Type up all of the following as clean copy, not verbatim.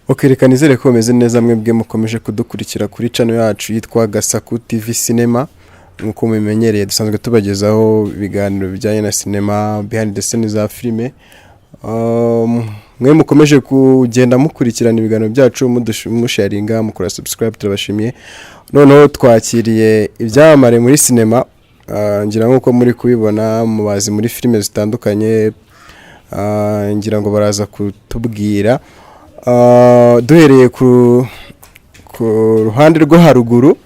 Reka nizere ko meze neza mwebwe mukomeje kudukurikira kuri channel yacu yitwa Gasaku TV Cinema. Nkuko mumenyereye dusanzwe tubagezaho ibiganiro bijyanye na cinema, behind the scenes za filime. Mwe mukomeje kugenda mukurikirana ibiganiro byacu musharinga mukora subscribe, turabashimiye. Noneho twakiriye ibyamamare muri cinema. Ngira nkuko muri kubibona mubazi muri filime zitandukanye. Ngira ngo baraza kutubwira duhereye ku ruhande rwo haruguru.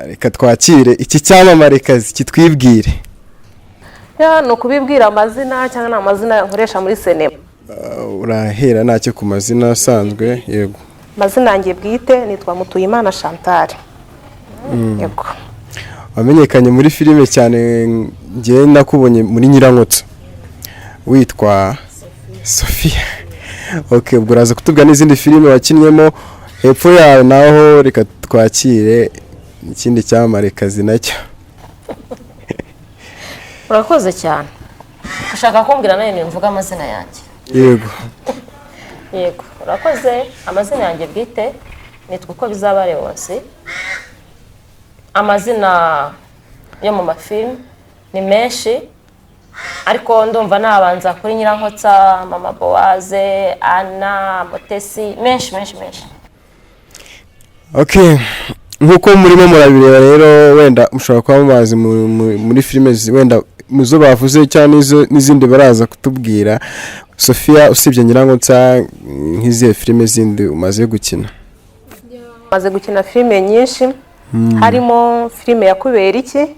Reka twakire iki cyamamare kazi kitwibwire. No kubibwira amazina cyangwa amazina nkoresha muri cinema. Urahera nacyo ku mazina asanzwe. Yego, mazina yanjye bwite nitwa Mutuyimana Chantal. Yego, wamenyekanye muri filime cyane. Ngiye nakubonye muri Nyirankotsa witwa Sofia. Okay, ubwo uraza kutubwira n'izindi filime wakinnyemo hepfo yawe. Naho reka twakire ikindi cyamamare kazi nacyo. Urakoze cyane. Ushaka kumbwira nayo mvuga amazina yanjye? Yego. Yego, urakoze. Amazina yanjye bwite nitwa uko bizabare wose. Amazina yo mu mafilme ni menshi, ariko ndumva nabanza kuri Nyirankotsa, Mama Boaze, Ana, Motesi, menshi. Okay, nkuko murimo murabireba rero, wenda mushobora kuba mubazi muri filime wenda muzo bavuze cyane n'izindi baraza kutubwira. Sofia, usibye Nyirankotsa, nk'izihe filime zindi umaze gukina? maze gukina filime nyinshi. Harimo filime ya kubera iki,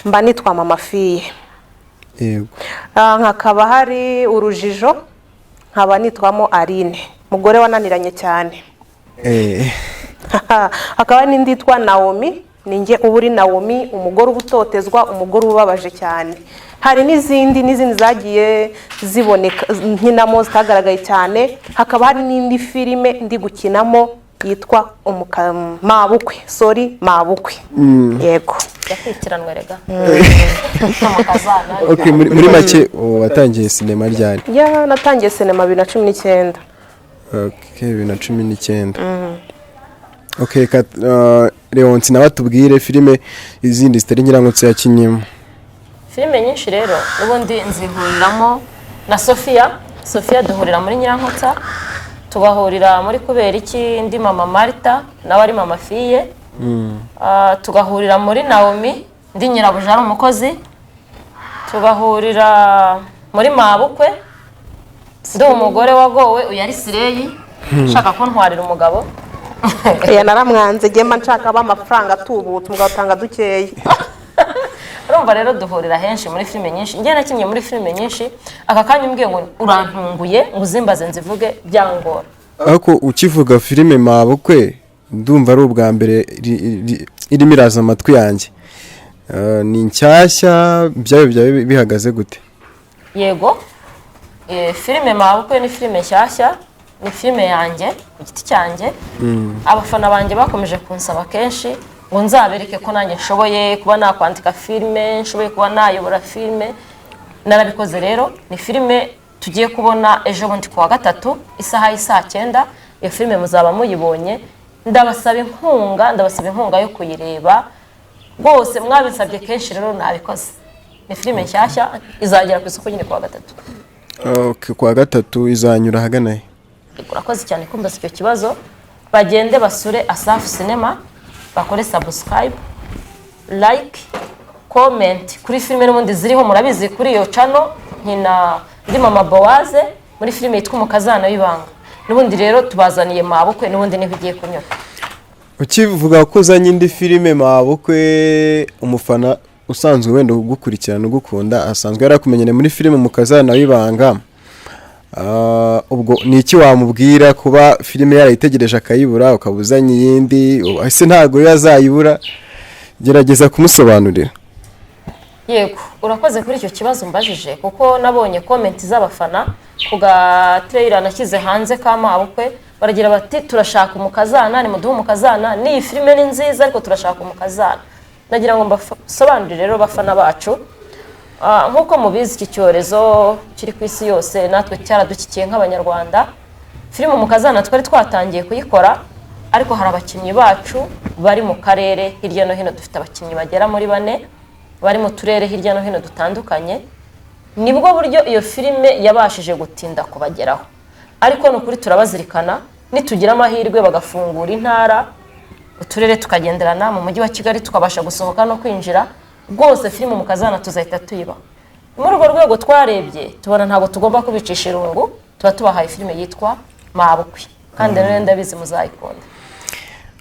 mba nitwa Mama Fille. Yego. Nkakaba hari urujijo, nkaba nitwamo Aline, mugore wananiranye cyane. Hakaba n'indi yitwa Naomi, ninjye uburi Naomi, umugore ubutotezwa, umugore ubabaje cyane. Hari n'izindi zagiye ziboneka nkinamo zitagaragaye cyane. Hakaba hari n'indi filime ndi gukinamo yitwa MABUKWE. MABUKWE. Yego, yakwikiranwe rega. Okay, muri make watangiye cinema ryari? Natangiye cinema 2019. Okay, 2019. Okay, Leonti nawe tubwire filime izindi zitari Nyirankotsa yakinyemo. Filime nyinshi rero ubundi nzihuriramo na Sofia duhurira muri Nyirankotsa, tugahurira muri kubera iki ndi Mama Marta nawe ari Mama Fille. Tugahurira muri Naomi ndi nyirabuja ari umukozi. Tugahurira muri MABUKWE ndi umugore wagowe uyari sireyi shaka ko ntwarira umugabo. Naramwanze gema nshaka b'amafaranga tubutse umugabo utanga dukeye. Urumva rero duhurira henshi muri filime nyinshi. Ngiye nakinye muri filime nyinshi, aka kanya umbwiye ngo urantunguye ngo uzimbaze nzivuge byangora. Ariko ukivuga filime MABUKWE ndumva ari ubwa mbere irimo iraza amatwi yanjye. Ni nshyashya, byayo bihagaze gute? Yego, filime MABUKWE ni filime nshyashya, ni filime yanjye ku giti cyanjye. Abafana banjye bakomeje kunsaba kenshi ngo nzabereke ko nanjye nshoboye kuba nakwandika filime, nshoboye kuba nayobora filime. Narabikoze rero. Ni filime tugiye kubona ejo bundi kuwa gatatu isaha y'isa 9. Iyo filime muzaba muyibonye. Ndabasaba inkunga yo kuyireba. Rwose mwabisabye kenshi rero nabikoze. Ni filime nshyashya izagera ku isoko nyine kuwa gatatu. Okay, kuwa gatatu izanyura hagana he? Urakoze cyane kumbaza icyo kibazo. Bagende basure Asafu Cinema, bakore subscribe, like, comment kuri filime n'ubundi ziriho murabizi kuri iyo channel. Nkina ndi Mama Boaze muri filime yitwa Umukazana w'ibanga. N'ubundi rero tubazaniye MABUKWE n'ubundi niho igiye kunyura. Ukivuga ko uzanye indi filime MABUKWE, umufana usanzwe wenda ugukurikirana ugukunda asanzwe yarakumenyene muri filime Umukazana w'ibanga. Ubwo ni iki wamubwira kuba filime yarayitegereje akayibura ukabuzanye yindi? Ese ntago yazayibura? Gerageza kumusobanurira. Yego, urakoze kuri icyo kibazo mbajije kuko nabonye comment z'abafana kuga trailer nashyize hanze ka MABUKWE. Baragira bati turashaka Umukazana, ni muduhe Umukazana, ni filime ni nziza ariko turashaka Umukazana. Nagira ngo mbasobanurire rero bafana bacu nkuko mubizi iki cyorezo kiri ku isi yose natwe cyaradukikiye nk'abanyarwanda filime umukazana twari twatangiye kuyikora ariko hari abakinnyi bacu bari mu karere hirya no hino dufite abakinnyi bagera muri 4 bari mu turere hirya no hino dutandukanye nibwo buryo iyo filime yabashije gutinda kubageraho ariko nukuri turabazirikana nitugira amahirwe bagafungura intara uturere tukagenderana mu mujyi wa Kigali tukabasha gusohoka no kwinjira rwose filime umukazana tuzahita tuyiba muri urwo rwego twarebye tubona ntago tugomba kubicisha irungu tuba tubahaye filime yitwa MABUKWE kandi rero ndabizi muzayikunda.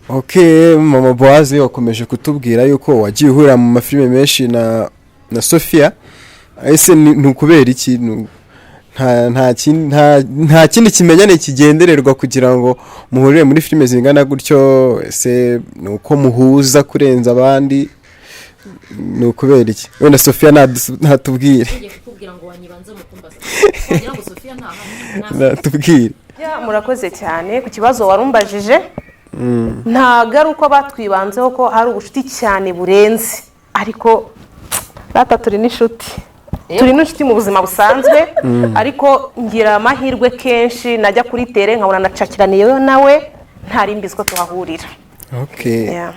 Okay, mama Boazi wakomeje kutubwira yuko wagiye uhura mu mafilime menshi na Sofia. Ese nukubera iki nta kindi kimenyane kigendererwa kugira ngo muhurire muri filime zingana gutyo? Ese nuko muhuza kurenza abandi? Nukubera iki? Wenda Sofia natubwire. Kugira ngo wanyibanze mukumbaza. Kugira ngo Sofia natubwire. Ya murakoze cyane ku kibazo warumbajije. Ntagaruko batwibanzeho ko hari ubushuti cyane burenze ariko data turi n'ishuti. Turi n'ishuti mu buzima busanzwe ariko ngira amahirwe kenshi najya kuri tere nkabona nacakiraniyeyo nawe ntarimbizwe ko tuhahurira. Okay. Yeah.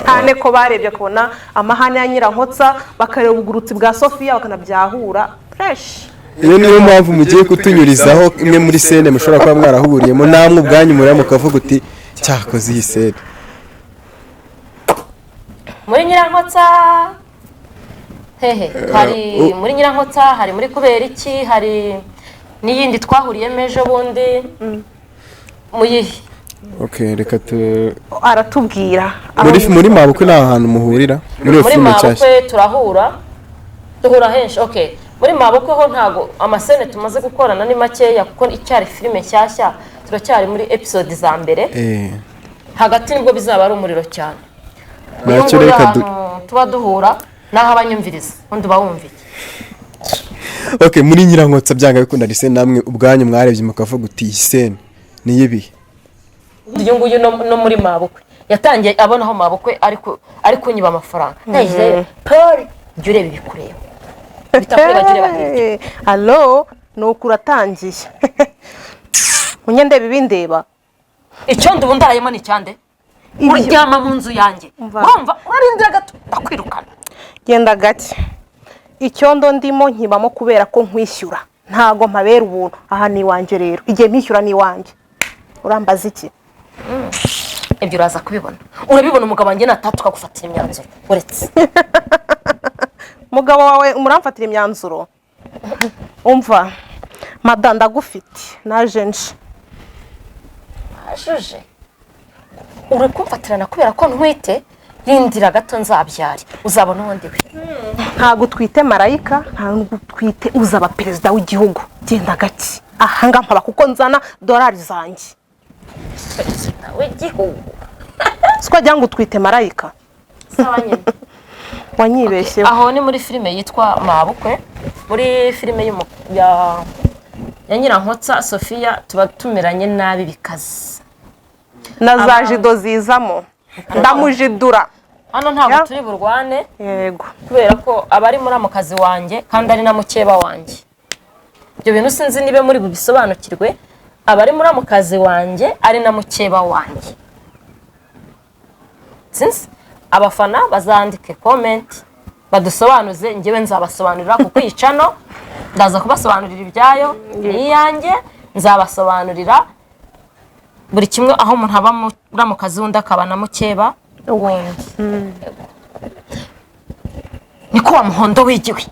Cyane ko barebye kubona amahane ya Nyirankotsa bakareba ubugurutsi bwa Sofia bakanabyahura fresh. Iyo niyo mpamvu mugiye kutunyurizaho imwe muri scene mushobora kuba mwarahuriyemo namwe ubwanyu muri mukavuga uti cyakoze iyi scene. Muri Nyirankotsa hari muri Nyirankotsa hari muri kubera iki hari niyindi twahuriye mejo bundi muyihe. Okay, reka aratubwira muri MABUKWE nta hantu muhurira muri filime cyashya. Muri MABUKWE tuhura henshi. Okay, muri MABUKWE ho ntago amasene tumaze gukorana ni makeya kuko icyari filime nshyashya turacyari muri episode za mbere hagati nibwo bizaba ari umuriro cyane. Nacyo reka tuba duhura naho abanyumviriza undi bawumvike. Okay, muri Nyirankotsa byanga bikunda rise namwe ubwanyu mwarebye mukavuga uti iyi scene ni yibi. Uyu nguyu no muri MABUKWE yatangiye abonaho MABUKWE ariko nyiba amafaranga. Naje Paul jurebe bikureba. Bitakure bagire allo nuko uratangiye. Munyende bibindeba. Icyo ndubundayemo ni cyande. Uryama mu nzu yanjye. Urumva urarindira gato ndakwirukana. Genda gake. Icyondo ndimo nkibamo kubera ko nkwishyura. Ntago mpabera ubuntu. Aha ni wanje rero. Igihe mpishyura ni wanje. Urambaza iki? Ibyo uraza kubibona. Urabibona umugabo wanjye natatu kagufatira imyanzuro. Uretse. Mugabo wawe umuramfatira imyanzuro. Umva. Madanda gufite naje nje. Ajuje. Urakumfatirana kubera ko ntwite rindira gato nzabyari uzabona undi we. Ntago twite marayika ntago twite uzaba perezida w'igihugu. Genda gake. Ahanga mpaba kuko nzana dolari zanjye. Perezida w'igihugu. Siko jyangu twite marayika. Sawa nyine. Wanyibeshye. Aho ni muri filime yitwa MABUKWE. Muri filime ya Nyirankotsa Sofia tuba tumeranye nabi bikaze. Nazaje dozizamo. Ndamujidura. Hano ntabwo turi burwane. Yego. Kubera ko abari muri amukazi wanjye kandi ari na mukeba wanjye. Ibyo bintu sinzi nibe muri bubisobanukirwe. Abari muri amukazi wanjye ari na mukeba wanjye. Sinzi abafana bazandike comment badusobanuze njyewe nzabasobanurira kuko yicano ndaza kubasobanurira ibyayo niyanjye nzabasobanurira buri kimwe aho umuntu aba muri amukazi wundi akaba na mukeba wundi. Niko wa muhondo wigiwe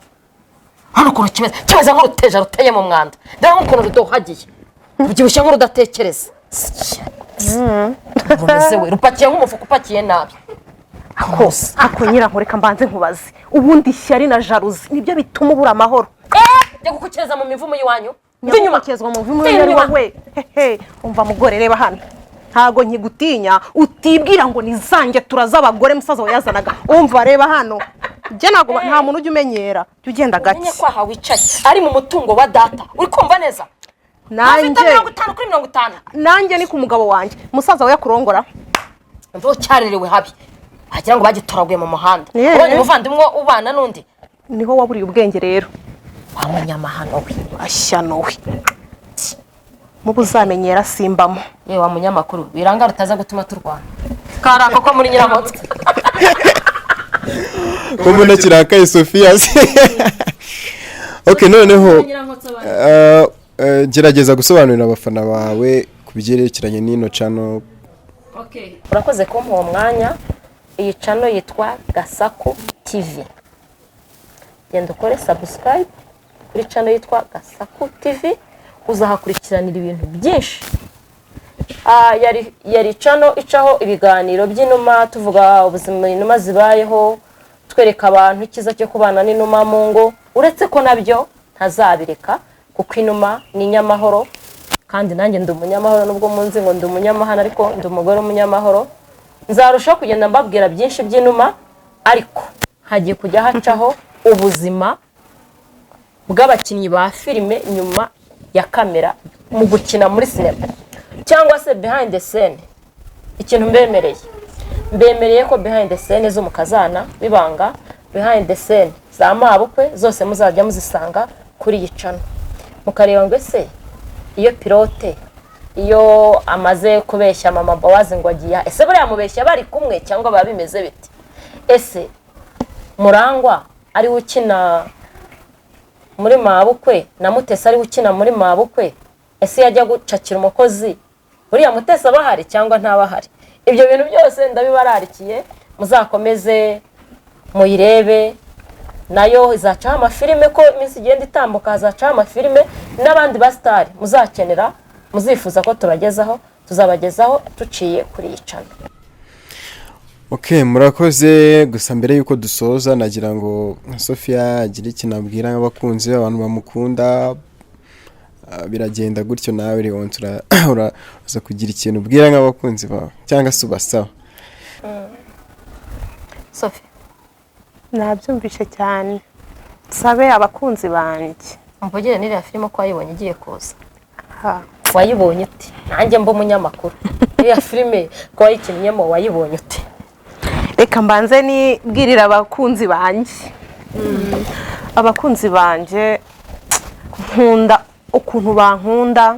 hano kuno kimeze nk'uruteja ruteye mu mwanda ndaho nk'ukuntu rudohagiye ubyibushye nk'urudatekereza. Rumeze we rupakiye nk'umufuka upakiye nabi. Ako Nyirankoreka mbanze nkubaze ubundi shyari na jalousie nibyo bituma ubura amahoro. Njya gukukereza mu mivumo yiwanyu. Nyuma kezwa mu mivumo yiwanyu we. Umva mugore reba hano. Ntago nkigutinya utibwira ngo nizange turazabagore musaza wayazanaga. Umva reba hano. Je nago nta muntu ujye umenyera. Ugenda gake. Menye kwa ha wicaye ari mu mutungo wa data. Uri kumva neza? Nanjye 50 kuri 50. Nanjye ni ku mugabo wanjye. Musaza we yakurongora. Mvo cyarerewe habi. Agira ngo bagitoraguye mu muhanda. Ubonye umuvandimwe ubana nundi. Niho waburiye ubwenge rero. Abanyamahano we. Ashyano we. mu buzamenyera simbamo. yewe wa munyamakuru birangara utaza gutuma turwana karako ko muri Nyirankotsa ko mbona kirakaye Sofia okay noneho gerageza gusobanurira abafana bawe kubyerekeranye n'ino channel. Okay urakoze kumpa uwo mwanya. Iyi channel yitwa Gasaku TV. Genda ukore subscribe kuri channel yitwa Gasaku TV uzahakurikiranira ibintu byinshi. Yari channel icaho ibiganiro by'inuma tuvuga ubuzima inuma zibayeho twereka abantu ikiza cyo kubana n'inuma mu ngo uretse ko nabyo ntazabireka kuko inuma ni nyamahoro kandi nanjye ndi umunyamahoro nubwo munzi ngo ndi umunyamahana ariko ndi umugore umunyamahoro. Nzarushaho kugenda mbabwira byinshi by'inuma ariko hagiye kujya hacaho ubuzima bw'abakinnyi ba filime nyuma ya kamera mu gukina muri sinema cyangwa se behind the scene. Ikintu mbemereye ko behind the scene zo mukazana bibanga behind the scene za mabukwe zose muzajya muzisanga kuri iyi channel mukareba ngo ese iyo pilote iyo amaze kubeshya mama bawazi ngo agiye ese buriya mubeshya bari kumwe cyangwa baba bimeze biti. Ese Murangwa ari ukina muri mabukwe na Mutesa ari ukina muri mabukwe ese yajya gucakira umukozi buriya Mutesa bahari cyangwa ntabahari. Ibyo bintu byose ndabibararikiye muzakomeze muyirebe nayo izacaho amafilime ko iminsi igenda itambuka hazacaho amafilime n'abandi ba star muzakenera muzifuza ko tubagezaho tuzabagezaho tuciye kuri iyi channel. Okay murakoze gusa mbere yuko dusoza nagira ngo Sofia agire ikintu abwira abakunzi abantu bamukunda biragenda gutyo nawe rero uraza kugira ikintu ubwira nk'abakunzi bawe cyangwa se ubasaba. Sofia Nabyumvishe cyane sabe abakunzi banjye mvugire n'iriya filime ko wayibonye igiye kuza. Wayibonye uti nanjye mba umunyamakuru iriya filime ko wayikinnyemo wayibonye uti. Reka mbanze nibwirira abakunzi banjye. Abakunzi banjye nkunda ukuntu bankunda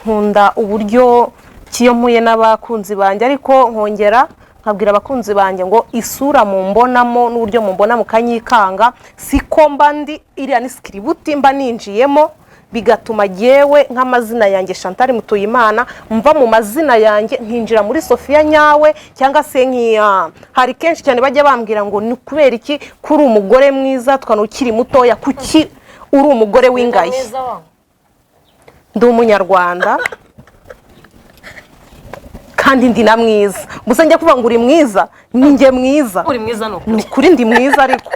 nkunda uburyo kiyomuye n'abakunzi banjye ariko nkongera nkabwira abakunzi banjye ngo isura mu mbonamo n'uburyo mu mbona mukanyikanga siko mba ndi iriya ni script mba ninjiyemo bigatuma yewe nk'amazina yanjye Chantal Mutuyimana mva mu mazina yanjye nkinjira muri Sofia nyawe cyangwa se nkiya. Hari kenshi cyane bajya bambwira ngo ni kubera iki kuri umugore mwiza twanukiri mutoya kuki uri umugore w'ingayi. Ndi umunyarwanda kandi ndi na mwiza gusa njye kuvuga ngo uri mwiza ninjye mwiza uri mwiza no kuri ndi mwiza ariko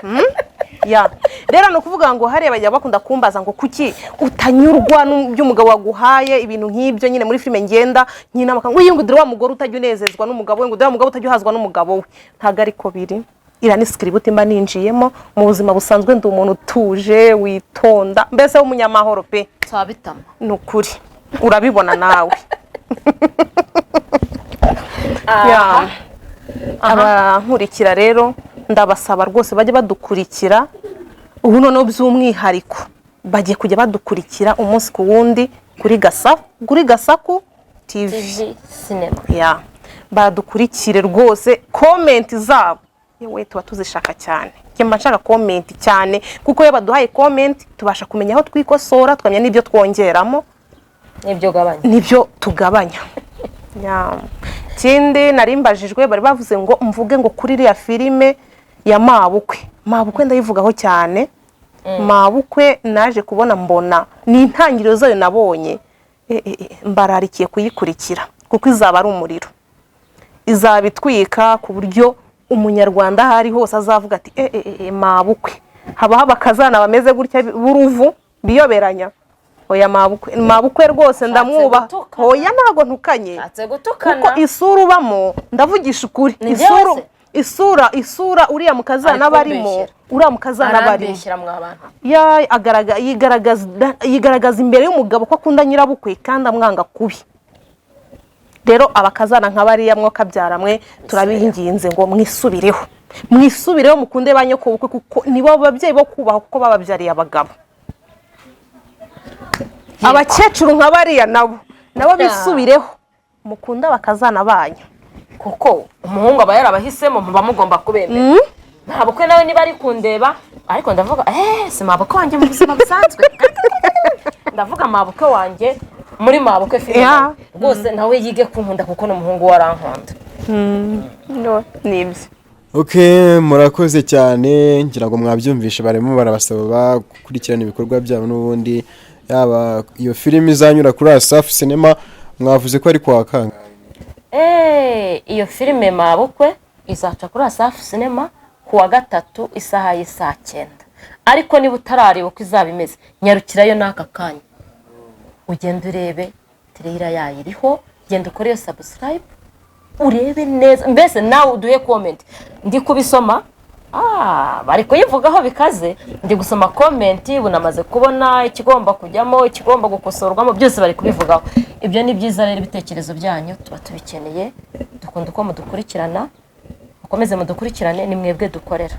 ya rero no kuvuga ngo hariya bajya bakunda kumbaza ngo kuki utanyurwa n'umugabo waguhaye ibintu nk'ibyo nyine muri filime ngenda nyina makanga uyingudira wa mugore utajya unezezwa n'umugabo we ngo dira mugabo utajya uhazwa n'umugabo we ntago ariko biri. Ira ni script mba ninjiyemo mu buzima busanzwe ndi umuntu utuje witonda mbese w'umunyamahoro pe twabitama nukuri urabibona nawe. Abankurikira rero ndabasaba rwose bajye badukurikira ubu noneho by'umwihariko bagiye kujya badukurikira umunsi ku wundi kuri Gasaku TV cinema badukurikire rwose comment zabo yewe tuba tuzishaka cyane cyema nshaka comment cyane kuko iyo baduhaye comment tubasha kumenya aho twikosora twamenya n'ibyo twongeramo n'ibyo tugabanya. Kindi narimbajijwe bari bavuze ngo mvuge ngo kuri iriya filime ya mabukwe ndayivugaho cyane. Mabukwe naje kubona mbona ni intangiriro zayo nabonye mbararikiye kuyikurikira kuko izaba ari umuriro izabitwika ku buryo umunyarwanda hari hose azavuga ati mabukwe haba bakazana bameze gutya buruvu biyoberanya. Oya mabukwe rwose ndamwuba oya ntago ntukanye kuko isura ubamo ndavugisha ukuri isura uriya mukazana barimo uriya mukazana barimo ya yigaragaza imbere y'umugabo ko akunda nyirabukwe kandi amwanga kubi. Rero abakazana nk'abariya mwokabyaramwe turabinginze ngo mwisubireho mukunde banyoko kuko nibo babyeyi bo kubaho kuko bababyariye abagabo. abakecuru nka bariya nabo bisubireho mukunda bakazana banyu kuko umuhungu aba yarabahisemo muba mugomba kubemera mabukwe nawe niba ari kundeba ariko ndavuga si mabukwe wanjye mu buzima busanzwe ndavuga mabukwe wanjye muri mabukwe filime rwose nawe yige kunkunda kuko n'umuhungu warankunda nibyo. murakoze cyane ngira ngo mwabyumvishe barimo barabasaba gukurikirana ibikorwa byabo n'ubundi yaba iyo filime izanyura kuri Asafu Cinema mwavuze ko ari kwa kangahe iyo filime mabukwe izaca kuri Asafu Cinema kuwa 3 isaha y'isa 9 ariko niba utarareba uko izaba imeze nyarukirayo n'aka kanya ugenda urebe trailer yayiriho genda ukore iyo subscribe urebe neza mbese nawe uduhe comment ndi kubisoma bari kuyivugaho bikaze ndi gusoma comment bunamaze kubona ikigomba kujyamo ikigomba gukosorwamo byose bari kubivugaho ibyo ni byiza rero ibitekerezo byanyu tuba tubikeneye dukunda uko mudukurikirana mukomeze mudukurikirane ni mwebwe dukorera